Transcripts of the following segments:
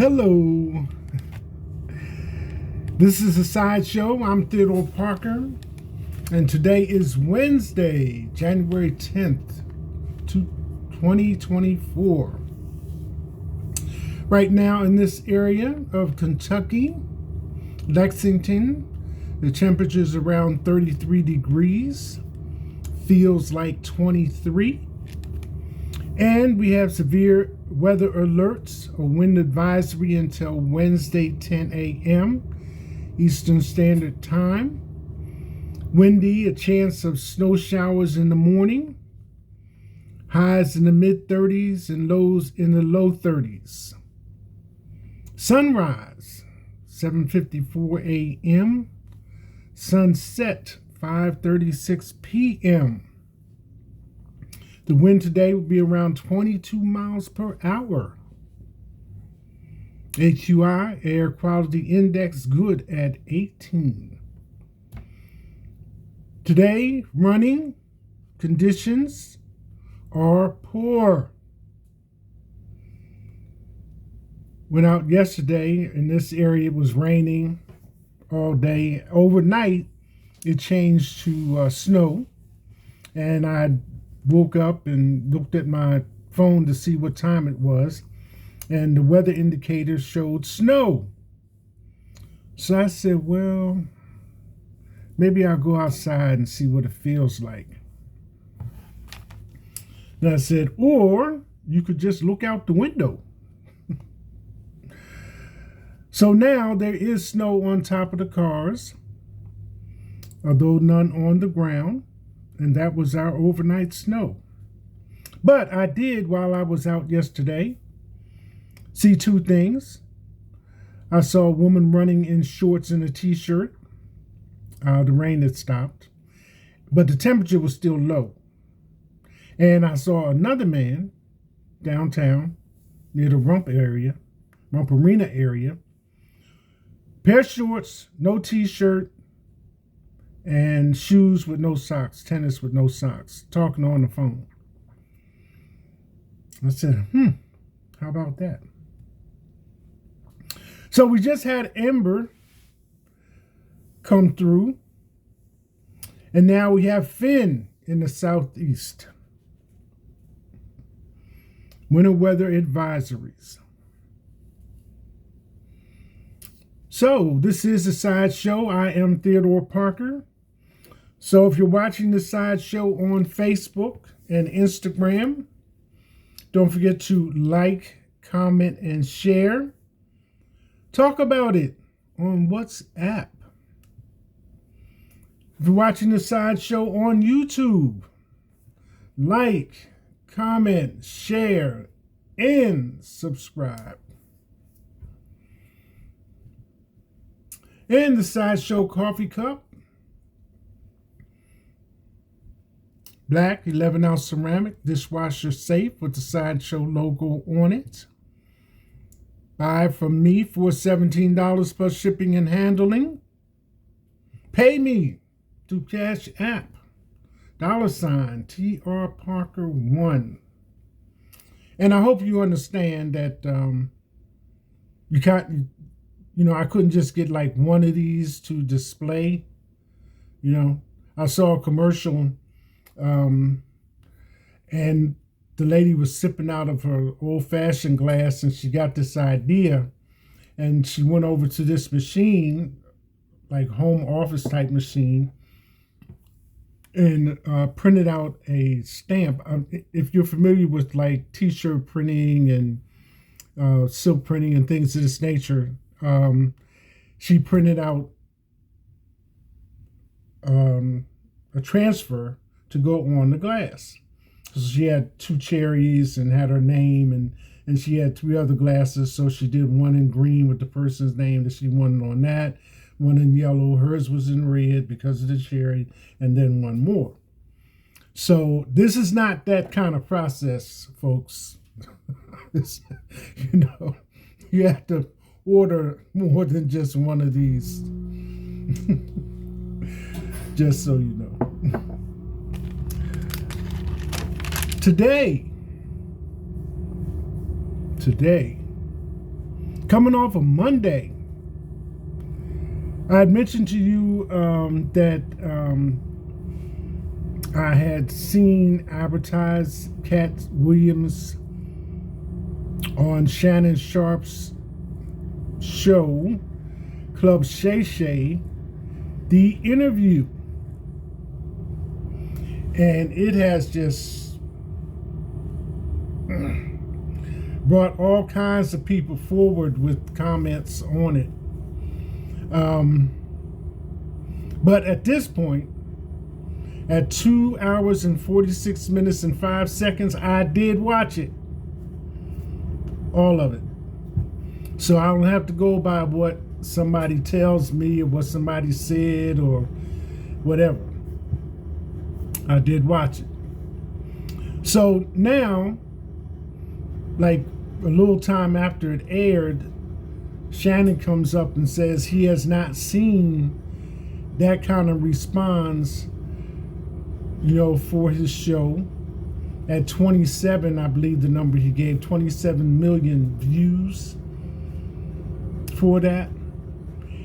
Hello. This is a sideshow. I'm Theodore Parker, and today is Wednesday, January 10th, 2024. Right now in this area of Kentucky, Lexington, the temperature is around 33 degrees, feels like 23. And we have severe weather alerts, a wind advisory until Wednesday, 10 a.m. Eastern Standard Time. Windy, a chance of snow showers in the morning. Highs in the mid-30s and lows in the low 30s. Sunrise, 7:54 a.m. Sunset, 5:36 p.m. The wind today will be around 22 miles per hour. AQI, Air Quality Index, good at 18. Today, running conditions are poor. Went out yesterday in this area, it was raining all day. Overnight, it changed to snow, and I woke up and looked at my phone to see what time it was, and the weather indicator showed snow. So I said, well, maybe I'll go outside and see what it feels like. And I said, or you could just look out the window. So now there is snow on top of the cars, although none on the ground. And that was our overnight snow. But I did, while I was out yesterday, see two things. I saw a woman running in shorts and a t-shirt. The rain had stopped, but the temperature was still low. And I saw another man downtown near the Rump Arena area, pair of shorts, no t-shirt, and shoes with no socks, tennis with no socks, talking on the phone. I said, how about that? So we just had Ember come through, and now we have Finn in the southeast. Winter weather advisories. So this is a sideshow. I am Theodore Parker. So if you're watching the sideshow on Facebook and Instagram, don't forget to like, comment, and share. Talk about it on WhatsApp. If you're watching the sideshow on YouTube, like, comment, share, and subscribe. And the sideshow coffee cup. Black 11-ounce ceramic, dishwasher safe with the sideshow logo on it. Buy from me for $17 plus shipping and handling. Pay me through Cash App. $ TR Parker 1. And I hope you understand that you can't, I couldn't just get like one of these to display. I saw a commercial. And the lady was sipping out of her old-fashioned glass, and she got this idea, and she went over to this machine, like home office type machine, and printed out a stamp. If you're familiar with like t-shirt printing and silk printing and things of this nature, she printed out a transfer to go on the glass. So she had 2 cherries and had her name, and she had 3 other glasses. So she did one in green with the person's name that she wanted on that, one in yellow, hers was in red because of the cherry, and then one more. So this is not that kind of process, folks. You have to order more than just one of these. Just so you know. Today, Coming off of Monday, I had mentioned to you that I had seen advertised Cat Williams on Shannon Sharp's show, Club Shay Shay, The Interview. And it has just brought all kinds of people forward with comments on it. But at this point, at 2 hours and 46 minutes and 5 seconds, I did watch it. All of it. So I don't have to go by what somebody tells me or what somebody said or whatever. I did watch it. So now, like a little time after it aired, Shannon comes up and says he has not seen that kind of response, for his show. At 27, I believe the number he gave, 27 million views for that.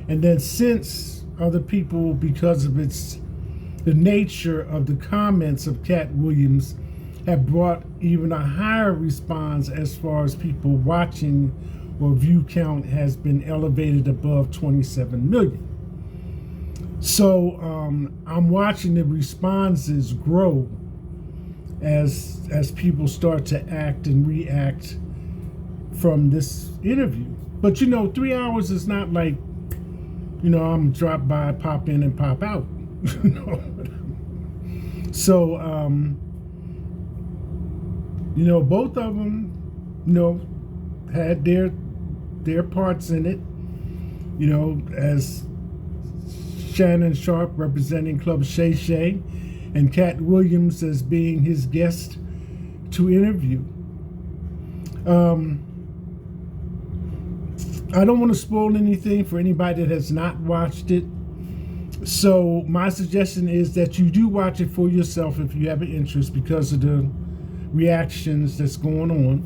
And then since other people, because of the nature of the comments of Cat Williams, have brought even a higher response as far as people watching, or view count has been elevated above 27 million. So I'm watching the responses grow as people start to act and react from this interview. But 3 hours is not like, I'm drop by, pop in and pop out. So both of them had their parts in it, as Shannon Sharp representing Club Shay Shay and Cat Williams as being his guest to interview. I don't want to spoil anything for anybody that has not watched it. So my suggestion is that you do watch it for yourself if you have an interest, because of the reactions that's going on.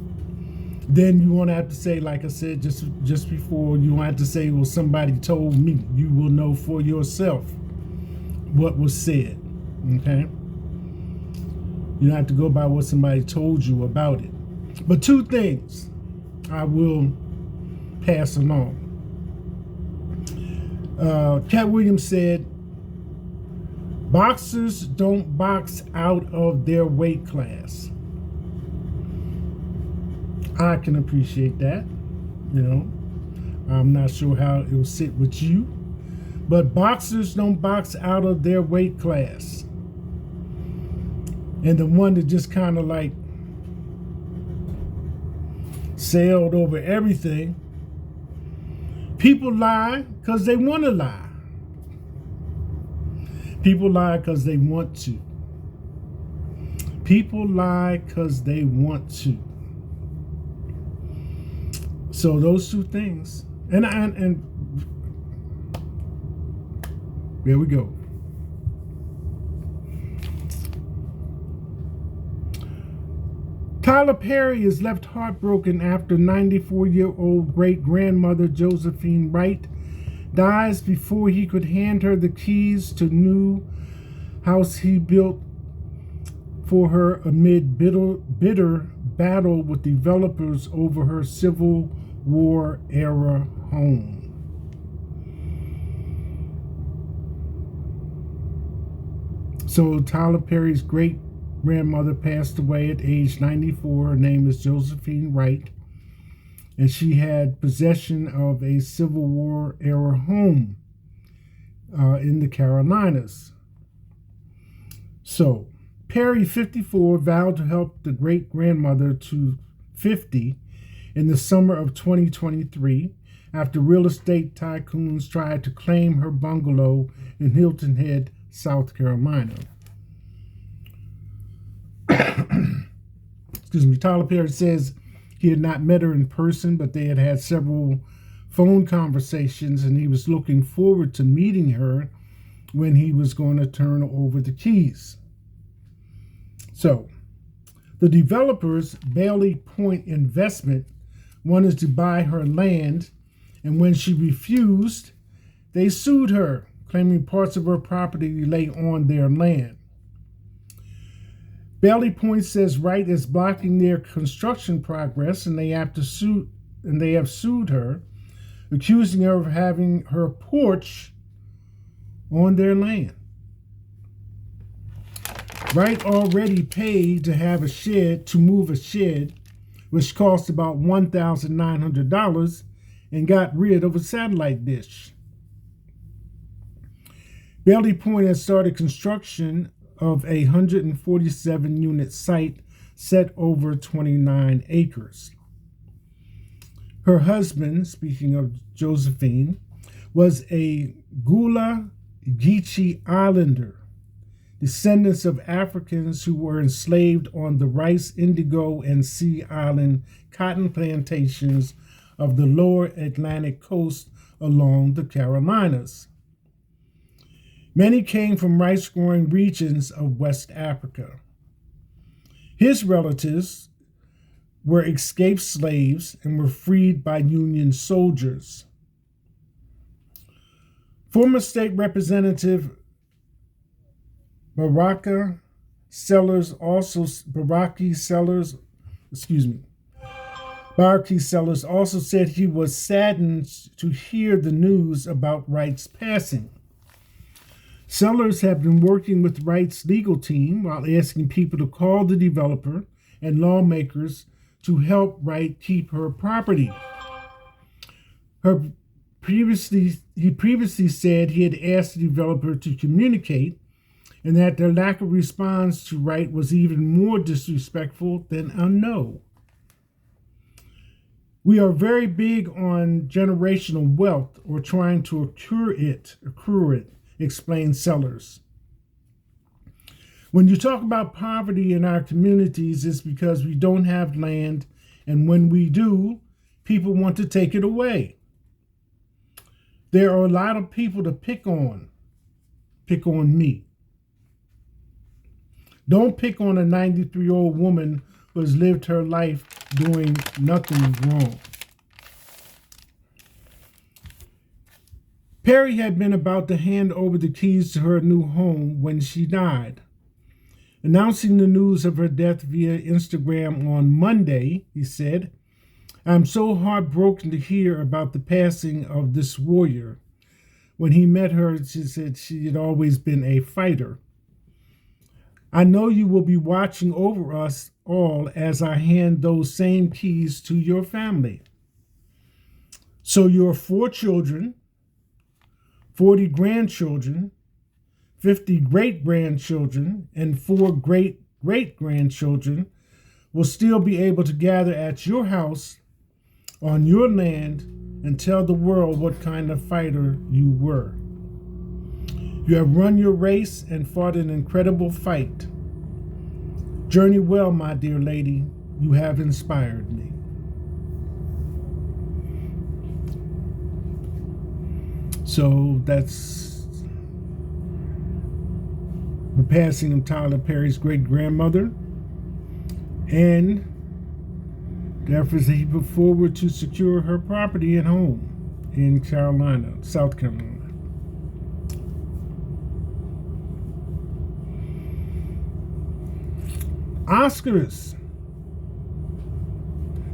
Then you won't have to say, like I said just before, you won't have to say, well, somebody told me. You will know for yourself what was said. Okay? You don't have to go by what somebody told you about it. But two things I will pass along. Cat Williams said, boxers don't box out of their weight class. I can appreciate that. I'm not sure how it will sit with you, but boxers don't box out of their weight class. And the one that just kind of like sailed over everything. People lie because they want to lie. People lie because they want to. People lie because they want to. So those two things, and there we go. Tyler Perry is left heartbroken after 94-year-old great-grandmother Josephine Wright dies before he could hand her the keys to new house he built for her amid bitter battle with developers over her Civil War era home. So Tyler Perry's great-grandmother passed away at age 94. Her name is Josephine Wright, and she had possession of a Civil War era home in the Carolinas. So Perry, 54, vowed to help the great-grandmother to 50 in the summer of 2023 after real estate tycoons tried to claim her bungalow in Hilton Head, South Carolina. Excuse me. Tyler Perry says he had not met her in person, but they had had several phone conversations, and he was looking forward to meeting her when he was going to turn over the keys. So, the developers, Bailey Point Investment, wanted to buy her land, and when she refused, they sued her, claiming parts of her property lay on their land. Bailey Point says Wright is blocking their construction progress, and they have sued her, accusing her of having her porch on their land. Wright already paid to move a shed, which cost about $1,900, and got rid of a satellite dish. Bailey Point has started construction of a 147-unit site set over 29 acres. Her husband, speaking of Josephine, was a Gullah Geechee Islander, descendants of Africans who were enslaved on the rice, indigo, and Sea Island cotton plantations of the lower Atlantic coast along the Carolinas. Many came from rice-growing regions of West Africa. His relatives were escaped slaves and were freed by Union soldiers. Former State Representative Baraki Sellers also said he was saddened to hear the news about Wright's passing. Sellers have been working with Wright's legal team while asking people to call the developer and lawmakers to help Wright keep her property. He previously said he had asked the developer to communicate, and that their lack of response to Wright was even more disrespectful than a no. We are very big on generational wealth or trying to accrue it, explained Sellers. When you talk about poverty in our communities, it's because we don't have land, and when we do, people want to take it away. There are a lot of people to pick on me. Don't pick on a 93-year-old woman who has lived her life doing nothing wrong. Perry had been about to hand over the keys to her new home when she died. Announcing the news of her death via Instagram on Monday, he said, "I'm so heartbroken to hear about the passing of this warrior. When he met her, she said she had always been a fighter. I know you will be watching over us all as I hand those same keys to your family. So your 4 children, 40 grandchildren, 50 great-grandchildren, and 4 great-great-grandchildren will still be able to gather at your house on your land and tell the world what kind of fighter you were. You have run your race and fought an incredible fight. Journey well, my dear lady. You have inspired me." So that's the passing of Tyler Perry's great-grandmother, and the efforts that he put forward to secure her property and home in South Carolina. Oscars.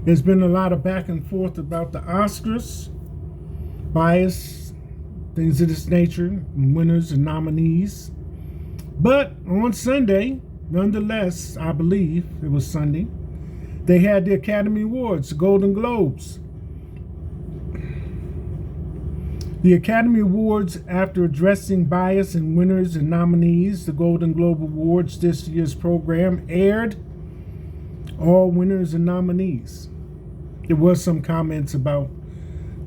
There's been a lot of back and forth about the Oscars, bias, things of this nature, winners and nominees. But on Sunday, nonetheless, I believe it was Sunday, they had the Academy Awards, the Golden Globes. The Academy Awards, after addressing bias in winners and nominees, the Golden Globe Awards this year's program aired all winners and nominees. There was some comments about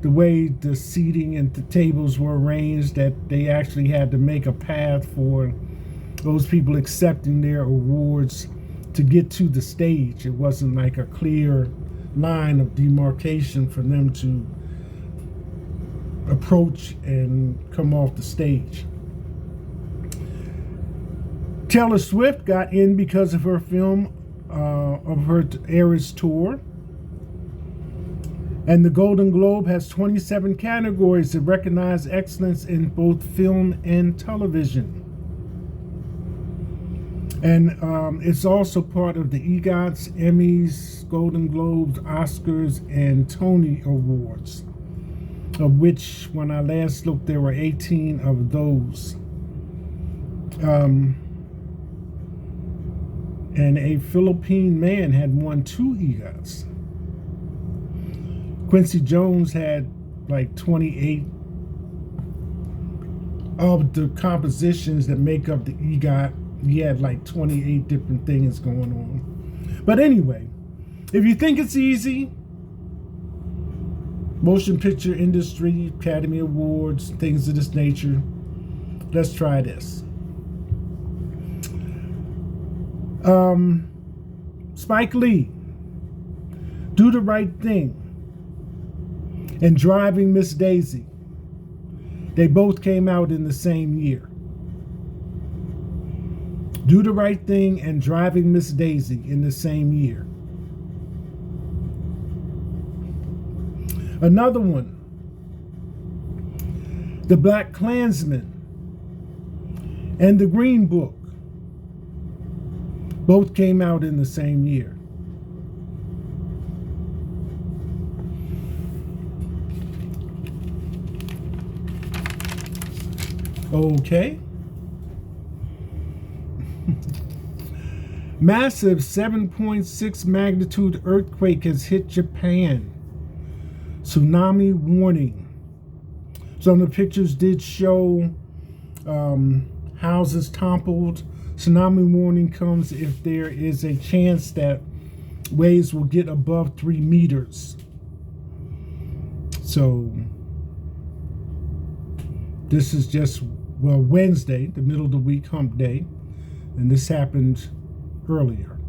the way the seating and the tables were arranged, that they actually had to make a path for those people accepting their awards to get to the stage. It wasn't like a clear line of demarcation for them to approach and come off the stage. Taylor Swift got in because of her film, of her Eras tour. And the Golden Globe has 27 categories that recognize excellence in both film and television. And it's also part of the EGOTs, Emmys, Golden Globes, Oscars, and Tony Awards, of which, when I last looked, there were 18 of those. And a Philippine man had won 2 EGOTs. Quincy Jones had like 28 of the compositions that make up the EGOT. He had like 28 different things going on. But anyway, if you think it's easy, motion picture industry, Academy Awards, things of this nature, let's try this. Spike Lee, Do the Right Thing, and Driving Miss Daisy. They both came out in the same year. Do the Right Thing and Driving Miss Daisy in the same year. Another one, The Black Klansman and The Green Book. Both came out in the same year. Okay. Massive 7.6 magnitude earthquake has hit Japan. Tsunami warning. Some of the pictures did show houses toppled. Tsunami warning comes if there is a chance that waves will get above 3 meters. So this is just, well, Wednesday, the middle of the week, hump day, and this happened earlier.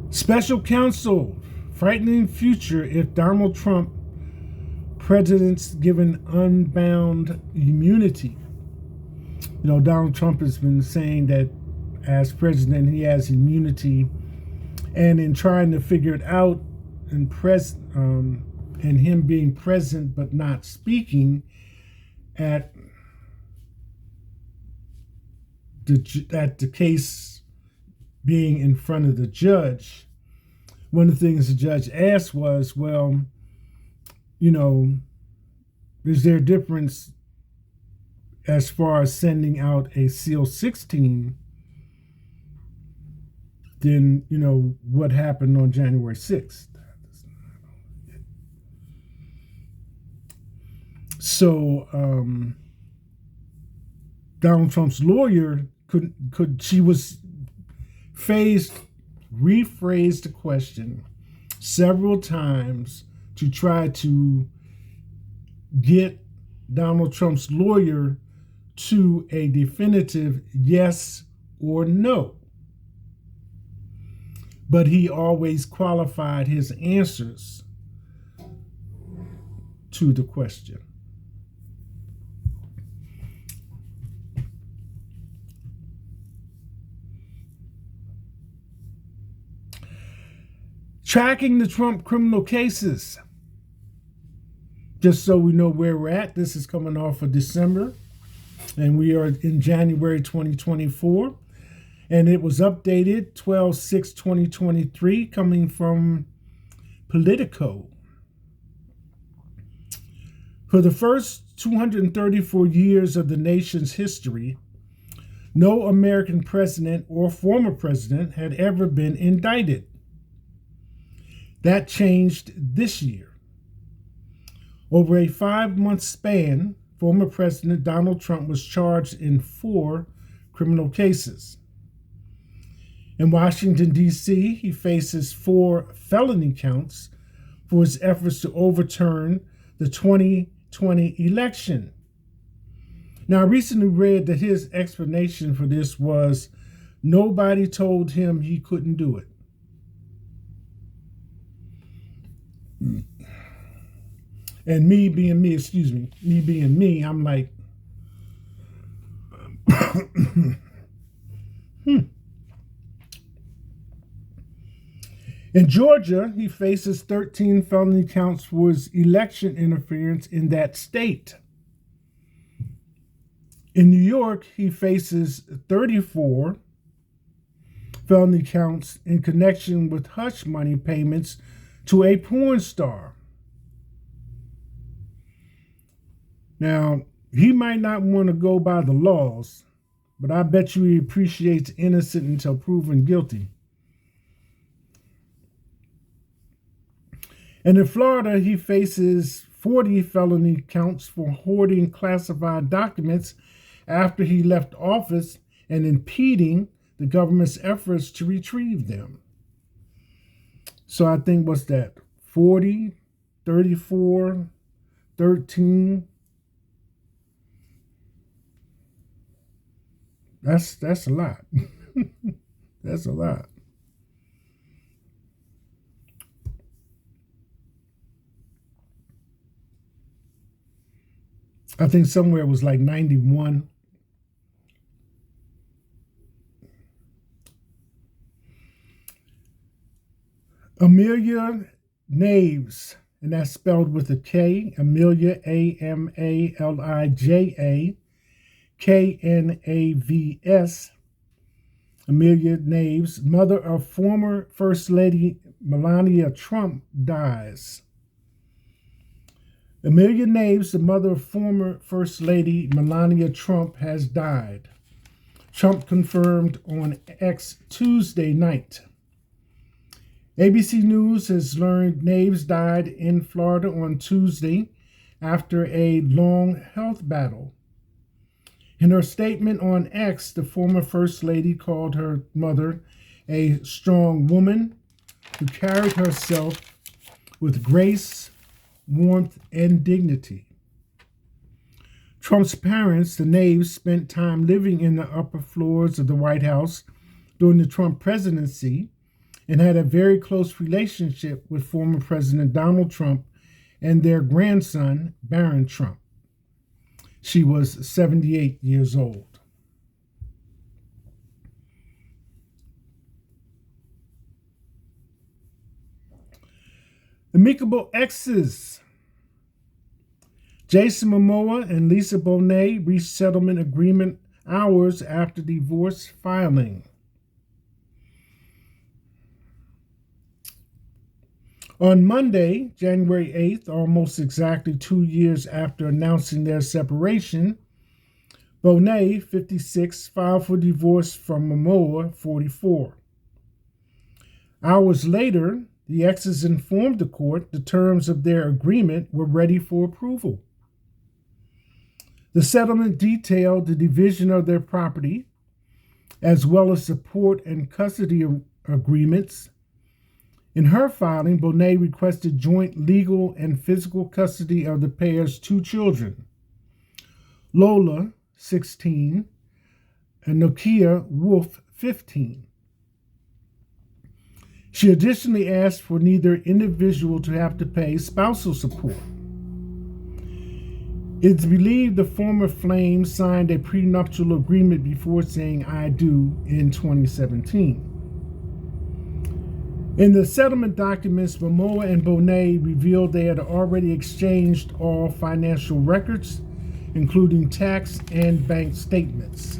Special counsel, frightening future if Donald Trump president's given unbound immunity. You know, Donald Trump has been saying that as president he has immunity, and in trying to figure it out and him being present but not speaking at the case being in front of the judge, one of the things the judge asked was, well, you know, is there a difference as far as sending out a SEAL 16 than, you know, what happened on January 6th? So Donald Trump's lawyer rephrased the question several times to try to get Donald Trump's lawyer to a definitive yes or no. But he always qualified his answers to the question. Tracking the Trump criminal cases. Just so we know where we're at, this is coming off of December, and we are in January 2024, and it was updated 12/6/2023, coming from Politico. For the first 234 years of the nation's history, no American president or former president had ever been indicted. That changed this year. Over a 5-month span, former President Donald Trump was charged in 4 criminal cases. In Washington, D.C., he faces 4 felony counts for his efforts to overturn the 2020 election. Now, I recently read that his explanation for this was nobody told him he couldn't do it. And me being me, I'm like, In Georgia, he faces 13 felony counts for his election interference in that state. In New York, he faces 34 felony counts in connection with hush money payments to a porn star. Now, he might not want to go by the laws, but I bet you he appreciates innocent until proven guilty. And in Florida, he faces 40 felony counts for hoarding classified documents after he left office and impeding the government's efforts to retrieve them. So I think, what's that? 40, 34, 13. That's a lot. That's a lot. I think somewhere it was like 91. Amelia Naves, and that's spelled with a K, Amelia, Amalija, Knavs, Amelia Naves, mother of former First Lady Melania Trump, dies. Amelia Naves, the mother of former First Lady Melania Trump, has died. Trump confirmed on X Tuesday night. ABC News has learned Naves died in Florida on Tuesday after a long health battle. In her statement on X, the former First Lady called her mother a strong woman who carried herself with grace, warmth, and dignity. Trump's parents, the Naves, spent time living in the upper floors of the White House during the Trump presidency and had a very close relationship with former President Donald Trump and their grandson, Barron Trump. She was 78 years old. Amicable exes. Jason Momoa and Lisa Bonet reached settlement agreement hours after divorce filing. On Monday, January 8th, almost exactly 2 years after announcing their separation, Bonet, 56, filed for divorce from Momoa, 44. Hours later, the exes informed the court the terms of their agreement were ready for approval. The settlement detailed the division of their property, as well as support and custody agreements. In her filing, Bonet requested joint legal and physical custody of the pair's 2 children, Lola, 16, and Nokia Wolf, 15. She additionally asked for neither individual to have to pay spousal support. It's believed the former flame signed a prenuptial agreement before saying "I do" in 2017. In the settlement documents, Momoa and Bonet revealed they had already exchanged all financial records, including tax and bank statements.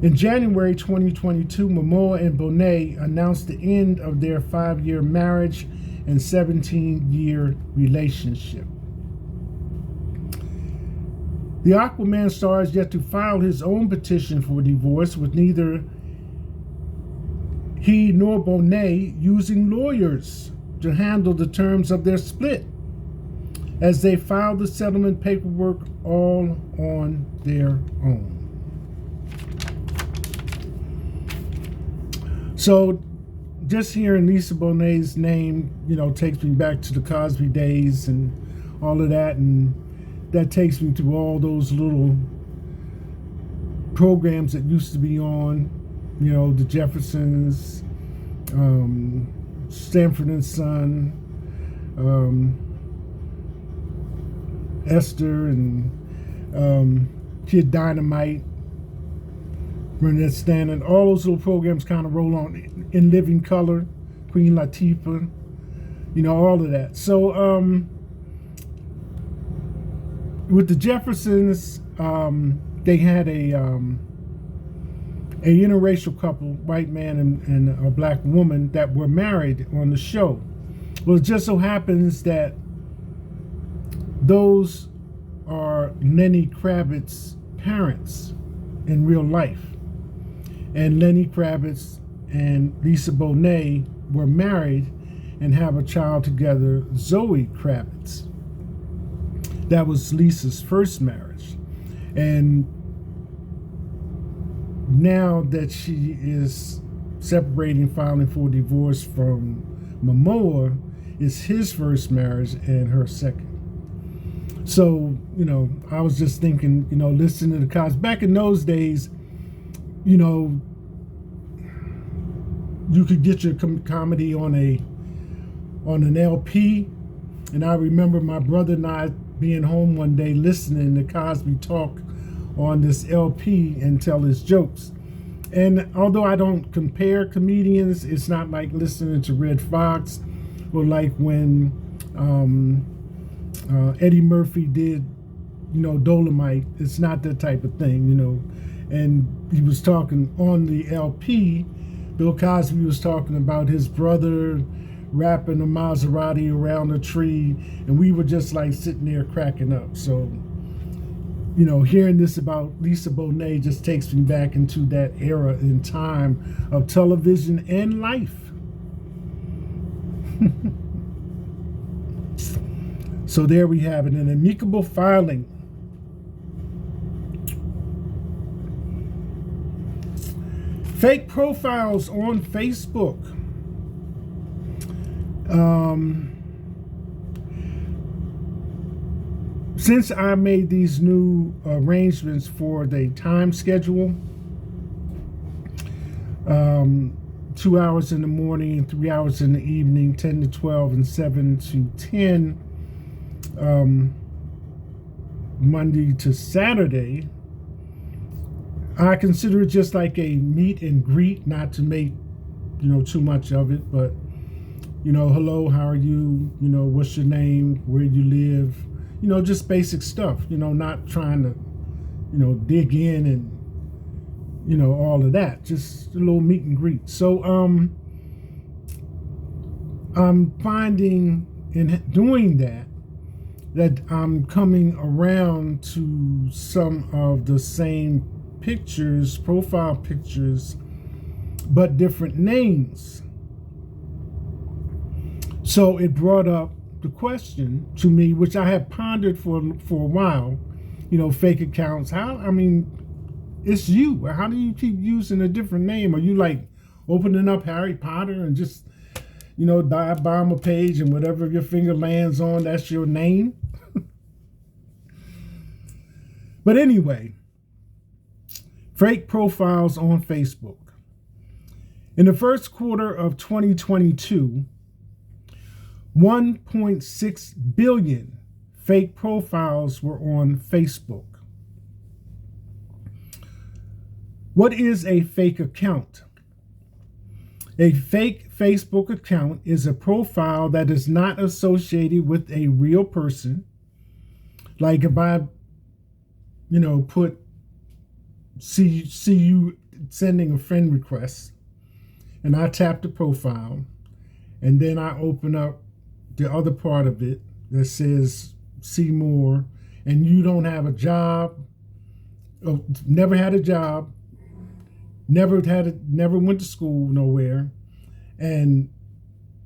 In January 2022, Momoa and Bonet announced the end of their 5-year marriage and 17-year relationship. The Aquaman star is yet to file his own petition for divorce, with neither he nor Bonet using lawyers to handle the terms of their split, as they filed the settlement paperwork all on their own. So just hearing Lisa Bonet's name, takes me back to the Cosby days and all of that, and that takes me to all those little programs that used to be on, the Jeffersons, Stanford and Son, Esther, and Kid Dynamite, Bernadette Stanton, all those little programs kind of roll on in living color, Queen Latifah, all of that. So with the Jeffersons, they had a interracial couple, white man and a black woman, that were married on the show. Well, it just so happens that those are Lenny Kravitz's parents in real life. And Lenny Kravitz and Lisa Bonet were married and have a child together, Zoe Kravitz. That was Lisa's first marriage. And now that she is separating, filing for divorce from Momoa, it's his first marriage and her second. So, I was just thinking, listening to the cars. Back in those days, you could get your comedy on an LP. And I remember my brother and I being home one day listening to Cosby talk on this LP and tell his jokes. And although I don't compare comedians, it's not like listening to Red Fox or like when Eddie Murphy did, Dolomite. It's not that type of thing, And he was talking on the LP. Bill Cosby was talking about his brother wrapping a Maserati around a tree, and we were just like sitting there cracking up. So, hearing this about Lisa Bonet just takes me back into that era in time of television and life. So there we have it, an amicable filing. Fake profiles on Facebook. Since I made these new arrangements for the time schedule, 2 hours in the morning and 3 hours in the evening, 10 to 12 and 7 to 10, Monday to Saturday, I consider it just like a meet and greet, not to make, too much of it, but, hello, how are you? What's your name? Where you live? Just basic stuff, not trying to, dig in and, all of that. Just a little meet and greet. So, I'm finding in doing that I'm coming around to some of the same pictures, profile pictures, but different names. So it brought up the question to me, which I have pondered for a while, fake accounts. It's you. How do you keep using a different name? Are you like opening up Harry Potter and just, dive bomb a page and whatever your finger lands on, that's your name? But anyway, fake profiles on Facebook. In the first quarter of 2022, 1.6 billion fake profiles were on Facebook. What is a fake account? A fake Facebook account is a profile that is not associated with a real person. Like if I, put see you sending a friend request, and I tap the profile, and then I open up the other part of it that says see more, and you don't have a job, never had a job, never went to school nowhere, and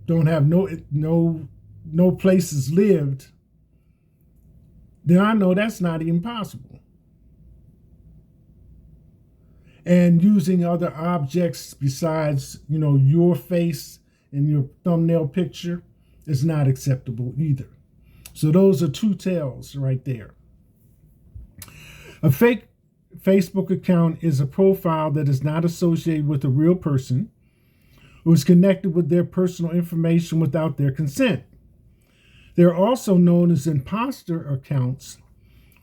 don't have no places lived, then I know that's not even possible. And using other objects besides, your face and your thumbnail picture is not acceptable either. So those are two tells right there. A fake Facebook account is a profile that is not associated with a real person who is connected with their personal information without their consent. They're also known as imposter accounts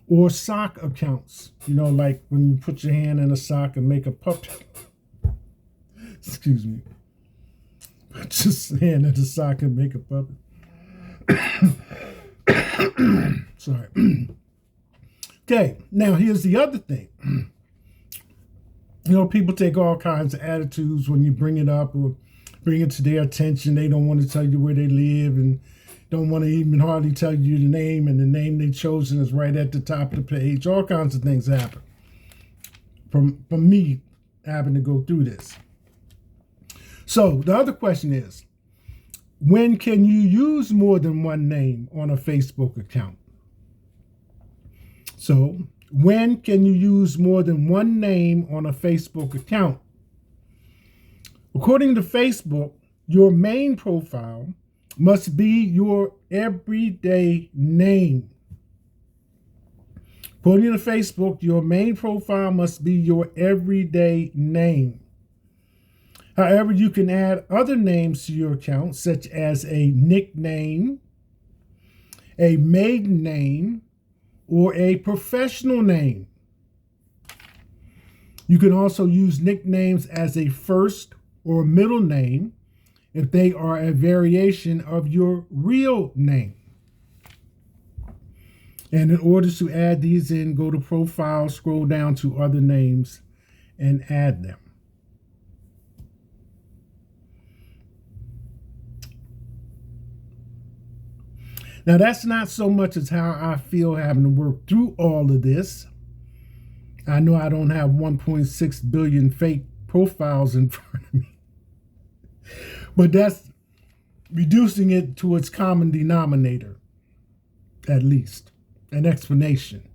or sock accounts. Like when you put your hand in a sock and make a puppet. Excuse me. Put your hand in a sock and make a puppet. Sorry. Okay, now here's the other thing. People take all kinds of attitudes when you bring it up or bring it to their attention. They don't want to tell you where they live and don't want to even hardly tell you the name, and the name they've chosen is right at the top of the page. All kinds of things happen from me having to go through this. So the other question is, when can you use more than one name on a Facebook account? So when can you use more than one name on a Facebook account? According to Facebook, your main profile must be your everyday name. According to Facebook, your main profile must be your everyday name. However, you can add other names to your account, such as a nickname, a maiden name, or a professional name. You can also use nicknames as a first or middle name if they are a variation of your real name. And in order to add these in, go to Profile, scroll down to Other Names, and add them. Now, that's not so much as how I feel having to work through all of this. I know I don't have 1.6 billion fake profiles in front of me. But that's reducing it to its common denominator, at least, an explanation.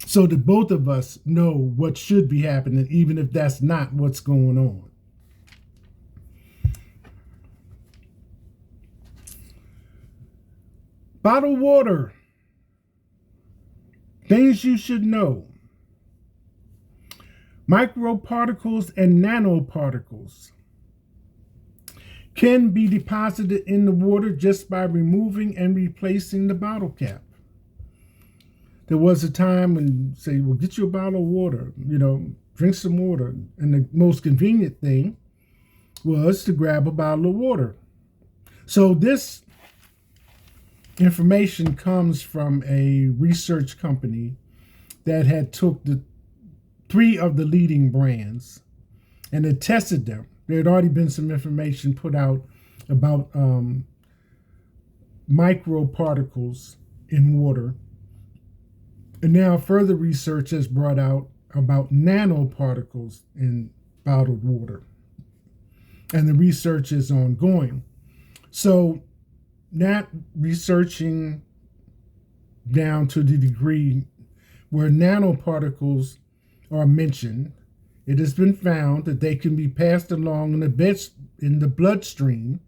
So that both of us know what should be happening, even if that's not what's going on. Bottled water. Things you should know. Microparticles and nanoparticles can be deposited in the water just by removing and replacing the bottle cap. There was a time when you say, well, get you a bottle of water, drink some water. And the most convenient thing was to grab a bottle of water. So this information comes from a research company that had took the 3 of the leading brands and had tested them. There had already been some information put out about microparticles in water. And now further research has brought out about nanoparticles in bottled water. And the research is ongoing. So not researching down to the degree where nanoparticles are mentioned, it has been found that they can be passed along in the bloodstream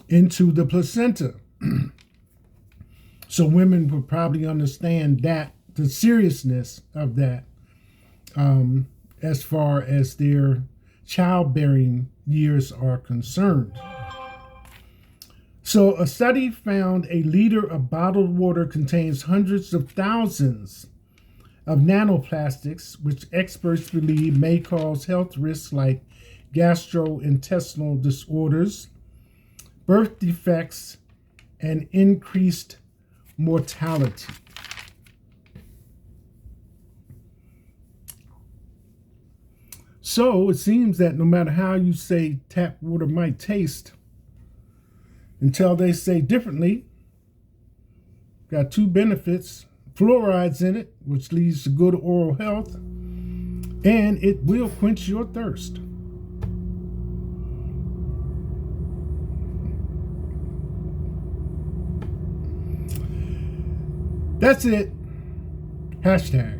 into the placenta. So women would probably understand that, the seriousness of that, as far as their childbearing years are concerned. So a study found a liter of bottled water contains hundreds of thousands of nanoplastics, which experts believe may cause health risks like gastrointestinal disorders, birth defects, and increased mortality. So it seems that no matter how you say tap water might taste, until they say differently, got 2 benefits: fluorides in it, which leads to good oral health, and it will quench your thirst. That's it. Hashtag.